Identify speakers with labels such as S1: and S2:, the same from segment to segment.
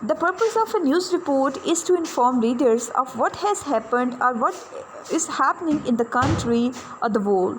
S1: The purpose of a news report is to inform readers of what has happened or what is happening in the country or the world.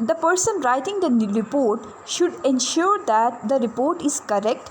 S1: The person writing the report should ensure that the report is correct.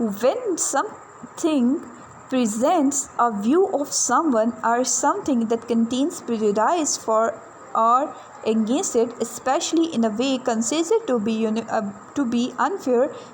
S1: When something presents a view of someone or something that contains prejudice for or against it, especially in a way considered to be unfair,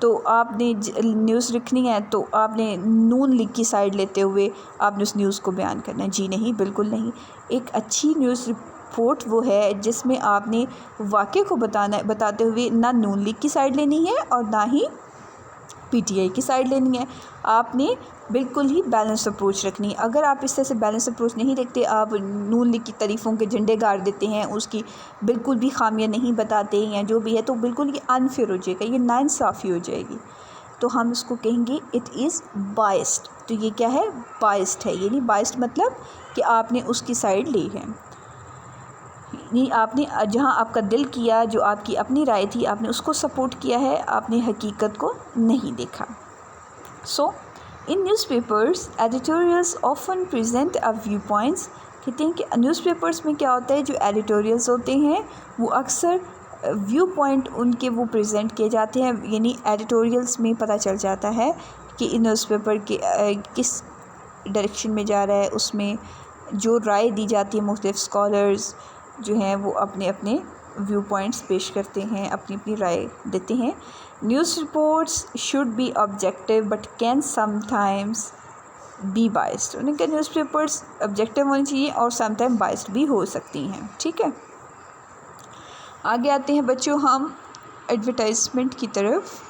S1: تو آپ نے news لکھنی ہے تو آپ نے نون league کی side لیتے ہوئے آپ نے اس نیوز کو بیان کرنا ہے؟ جی نہیں، بالکل نہیں۔ ایک اچھی نیوز رپورٹ وہ ہے جس میں آپ نے واقعے کو بتاتے ہوئے نہ نون لیگ کی سائڈ لینی ہے اور نہ ہی پی ٹی آئی کی سائڈ لینی ہے۔ آپ نے بالکل ہی بیلنس اپروچ رکھنی ہے۔ اگر آپ اس طرح سے بیلنس اپروچ نہیں رکھتے، آپ نون لیگ کی تعریفوں کے جھنڈے گاڑ دیتے ہیں، اس کی بالکل بھی خامیاں نہیں بتاتے یا جو بھی ہے، تو بالکل یہ انفیئر ہو جائے گا، یہ ناانصافی ہو جائے گی۔ تو ہم اس کو کہیں گے اٹ از بائسڈ۔ تو یہ کیا ہے؟ بائسڈ ہے۔ یعنی بائسڈ مطلب کہ آپ نے اس کی سائڈ لی ہے، یعنی آپ نے جہاں آپ کا دل کیا، جو آپ کی اپنی رائے تھی، آپ نے اس کو سپورٹ کیا ہے، آپ نے حقیقت کو نہیں دیکھا۔ So in newspapers editorials often present viewpoints. کہتے ہیں کہ نیوز پیپرز میں کیا ہوتا ہے، جو ایڈیٹوریلز ہوتے ہیں وہ اکثر ویو پوائنٹ ان کے وہ پریزنٹ کیے جاتے ہیں، یعنی ایڈیٹوریلز میں پتہ چل جاتا ہے کہ ان نیوز پیپر کے کس ڈائریکشن میں جا رہا ہے، اس میں جو رائے دی جاتی ہے، مختلف اسکالرز جو ہیں وہ اپنے اپنے ویو پوائنٹس پیش کرتے ہیں، اپنی اپنی رائے دیتے ہیں۔ News reports should be objective but can sometimes be biased. انہوں نے کہا نیوز پیپرس آبجیکٹیو ہونی چاہیے اور سم ٹائم بائسڈ بھی ہو سکتی ہیں، ٹھیک ہے۔ آگے آتے ہیں بچوں ہم ایڈورٹائزمنٹ کی طرف۔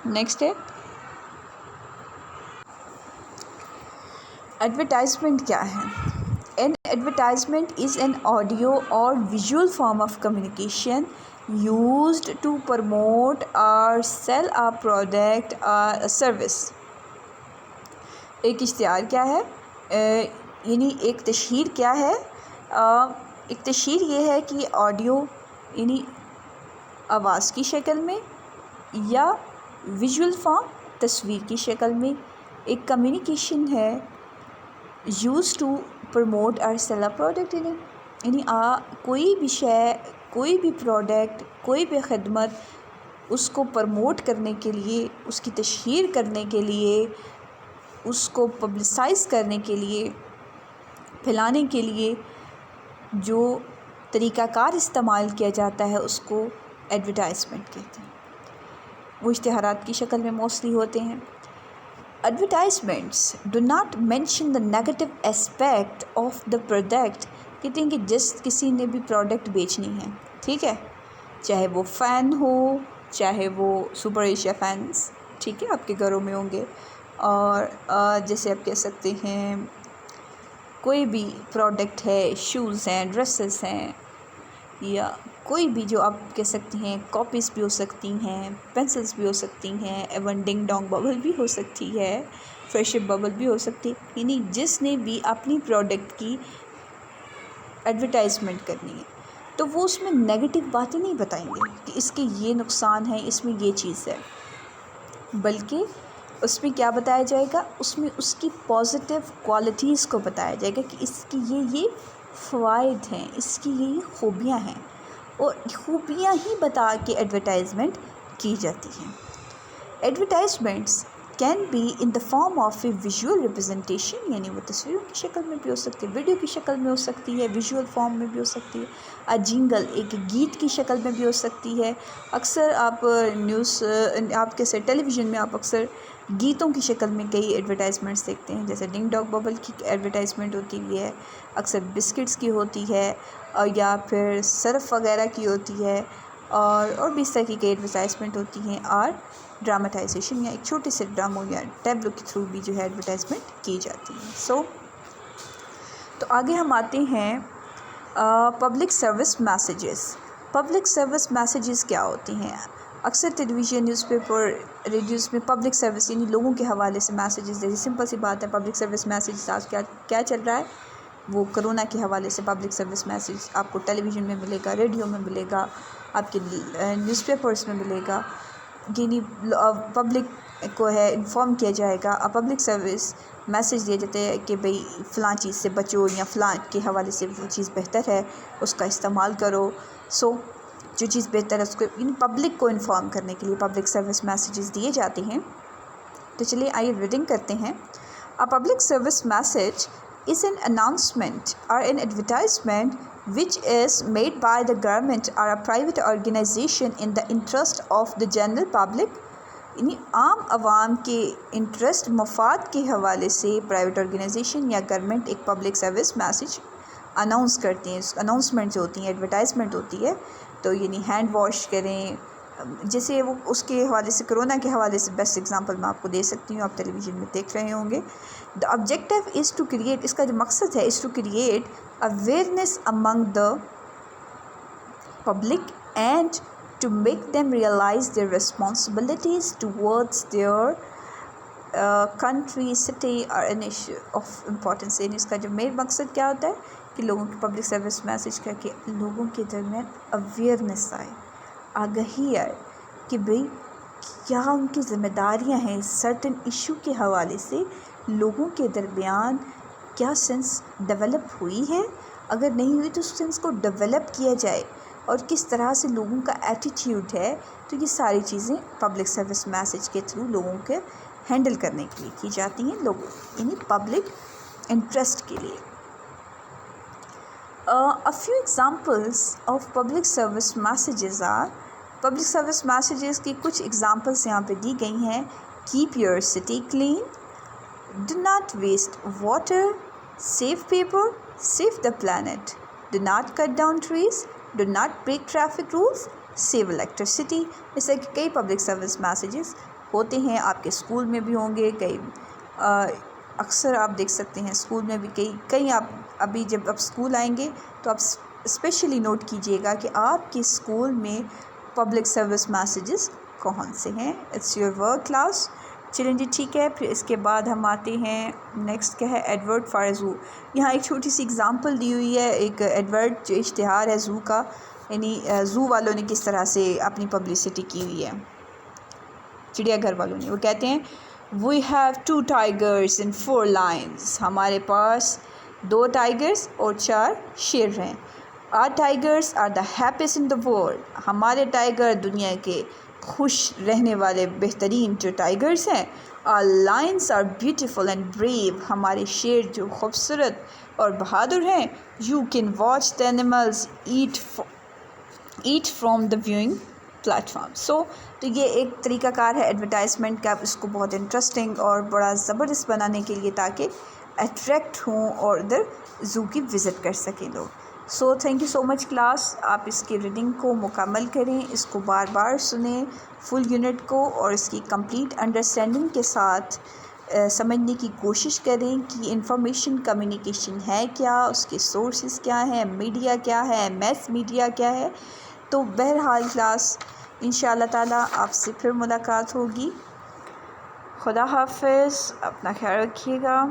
S1: نیکسٹ ہے ایڈورٹائزمنٹ کیا ہے؟ An advertisement is an audio or visual form of communication used to promote or sell a product or a service۔ ایک اشتہار کیا ہے؟ یعنی ایک تشہیر کیا ہے؟ ایک تشہیر یہ ہے کہ آڈیو یعنی آواز کی شکل میں یا ویژول فارم تصویر کی شکل میں ایک کمیونیکیشن ہے، یوز ٹو پروموٹ اور سیل اے پروڈکٹ، یعنی کوئی بھی شے، کوئی بھی پروڈکٹ، کوئی بھی خدمت، اس کو پروموٹ کرنے کے لیے، اس کی تشہیر کرنے کے لیے، اس کو پبلسائز کرنے کے لیے، پھیلانے کے لیے جو طریقہ کار استعمال کیا جاتا ہے اس کو ایڈورٹائزمنٹ کہتے ہیں۔ وہ اشتہارات کی شکل میں موسٹلی ہوتے ہیں۔ Advertisements do not mention the negative aspect of the product۔ کہتے ہیں کہ جس کسی نے بھی پروڈکٹ بیچنی ہے، ٹھیک ہے، چاہے وہ فین ہو، چاہے وہ سپر ایشیا فینس، ٹھیک ہے، آپ کے گھروں میں ہوں گے، اور جیسے آپ کہہ سکتے ہیں کوئی بھی پروڈکٹ ہے، شوز ہیں، ڈریسز ہیں، یا کوئی بھی جو آپ کہہ سکتی ہیں، کاپیز بھی ہو سکتی ہیں، پینسلز بھی ہو سکتی ہیں، ایون ڈنگ ڈونگ ببل بھی ہو سکتی ہے، فریش اپ ببل بھی ہو سکتی ہے، یعنی جس نے بھی اپنی پروڈکٹ کی ایڈورٹائزمنٹ کرنی ہے تو وہ اس میں نیگیٹو باتیں نہیں بتائیں گے کہ اس کے یہ نقصان ہے، اس میں یہ چیز ہے، بلکہ اس میں کیا بتایا جائے گا، اس میں اس کی پازیٹیو کوالٹیز کو بتایا جائے گا کہ اس کی یہ فوائد ہیں، اس کی یہ خوبیاں ہیں، اور خوبیاں ہی بتا کے ایڈورٹائزمنٹ کی جاتی ہیں۔ Advertisements can be in the form of a visual representation, یعنی وہ تصویروں کی شکل میں بھی ہو سکتی ہے، ویڈیو کی شکل میں ہو سکتی ہے، ویژول فارم میں بھی ہو سکتی ہے، جنگل ایک گیت کی شکل میں بھی ہو سکتی ہے۔ اکثر آپ آپ کے ٹیلی ویژن میں آپ اکثر گیتوں کی شکل میں کئی ایڈورٹائزمنٹس دیکھتے ہیں، جیسے ڈنگ ڈونگ ببل کی ایڈورٹائزمنٹ ہوتی ہے، اکثر بسکٹس کی ہوتی ہے، یا پھر سرف وغیرہ کی ہوتی ہے، اور بھی اس طرح کی کئی ایڈورٹائزمنٹ ہوتی ہیں، اور ڈراماٹائزیشن یا ایک چھوٹے سے ڈراموں یا ٹیبلو کے تھرو بھی جو ہے ایڈورٹائزمنٹ کی جاتی ہے۔ تو آگے ہم آتے ہیں public service messages. Public service messages کیا ہوتی ہیں؟ اکثر ٹیلی ویژن، نیوز پیپر، ریڈیوز میں پبلک سروس یعنی لوگوں کے حوالے سے میسیجز، جیسے سمپل سی بات ہے، پبلک سروس میسیجز آج کیا چل رہا ہے، وہ کرونا کے حوالے سے پبلک سروس میسیج آپ کو ٹیلی ویژن میں ملے گا، ریڈیو میں ملے گا، آپ کے نیوز پیپرز میں ملے گا، یعنی پبلک کو ہے انفارم کیا جائے گا، پبلک سروس میسیج دیا جاتا ہے کہ بھئی فلاں چیز سے بچو، یا فلاں کے حوالے سے وہ چیز بہتر ہے، اس کا استعمال کرو۔ جو چیز بہتر ہے اس کو پبلک کو انفارم کرنے کے لیے پبلک سروس میسیجز دیے جاتے ہیں۔ تو چلیے آئیے ریڈنگ کرتے ہیں۔ A public service message is an announcement or an advertisement which is made by the government or a private organization in the interest of the general public یعنی عام عوام کے انٹرسٹ مفاد کے حوالے سے پرائیویٹ آرگنائزیشن یا گورنمنٹ ایک پبلک سروس میسیج اناؤنس کرتے ہیں. اناؤنسمنٹ جو ہوتی ہیں، ایڈورٹائزمنٹ ہوتی ہے. تو یعنی ہینڈ واش کریں، جیسے وہ اس کے حوالے سے کرونا کے حوالے سے بیسٹ ایگزامپل میں آپ کو دے سکتی ہوں، آپ ٹیلی ویژن میں دیکھ رہے ہوں گے. The objective is to create, اس کا جو مقصد ہے، is to create awareness among the public and to make them realize their responsibilities towards their country, city اور این ایشو آف امپورٹنس. یعنی اس کا جو مین مقصد کیا ہوتا ہے کہ لوگوں کی پبلک سروس میسیج کر کے لوگوں کے درمیان اویئرنیس آئے، آگہی آئے کہ بھئی کیا ان کی ذمہ داریاں ہیں سرٹن ایشو کے حوالے سے، لوگوں کے درمیان کیا سینس ڈیولپ ہوئی ہے، اگر نہیں ہوئی تو اس سینس کو ڈیولپ کیا جائے، اور کس طرح سے لوگوں کا ایٹیٹیوڈ ہے. تو یہ ساری چیزیں پبلک سروس میسیج کے تھرو لوگوں کے ہینڈل کرنے کے لیے کی جاتی ہیں، لوگوں یعنی پبلک انٹرسٹ کے لیے. A few examples of public service messages are، public service messages کی کچھ ایگزامپلس یہاں پہ دی گئی ہیں. Keep your city clean, do not waste water, save paper, save the plant, do not cut down trees, do not break traffic rules, save electricity. اس طرح کے کئی پبلک سروس میسیجز ہوتے ہیں، آپ کے اسکول میں بھی ہوں گے. کئی اکثر آپ دیکھ سکتے ہیں اسکول میں بھی کئی آپ ابھی جب آپ اسکول آئیں گے تو آپ اسپیشلی نوٹ کیجئے گا کہ آپ کے اسکول میں پبلک سروس میسیجز کون سے ہیں. It's your work class. چلیں جی ٹھیک ہے. پھر اس کے بعد ہم آتے ہیں نیکسٹ کیا ہے، ایڈورٹ فار اے زو. یہاں ایک چھوٹی سی اگزامپل دی ہوئی ہے، ایک ایڈورٹ جو اشتہار ہے زو کا، یعنی زو والوں نے کس طرح سے اپنی پبلسٹی کی ہوئی ہے، چڑیا گھر والوں نے. وہ کہتے ہیں we have 2 tigers and 4 lions, ہمارے پاس 2 ٹائیگرس اور 4 شیر ہیں. Our tigers are the happiest in the world, ہمارے ٹائیگر دنیا کے خوش رہنے والے بہترین جو ٹائیگرس ہیں. Our lions are beautiful and brave, ہمارے شیر جو خوبصورت اور بہادر ہیں. You can watch the animals eat from the viewing platform. تو یہ ایک طریقہ کار ہے ایڈورٹائزمنٹ کا، اس کو بہت انٹرسٹنگ اور بڑا زبردست بنانے کے لیے تاکہ اٹریکٹ ہوں اور ادھر زو کی وزٹ کر سکیں لوگ. So thank you so much class. آپ اس کی ریڈنگ کو مکمل کریں، اس کو بار بار سنیں فل یونٹ کو، اور اس کی کمپلیٹ انڈرسٹینڈنگ کے ساتھ سمجھنے کی کوشش کریں کہ انفارمیشن کمیونیکیشن ہے کیا، اس کے سورسز کیا ہیں، میڈیا کیا ہے، میس میڈیا کیا ہے. تو بہرحال کلاس انشاءاللہ تعالیٰ آپ سے پھر ملاقات ہوگی. خدا حافظ، اپنا خیال رکھیے گا.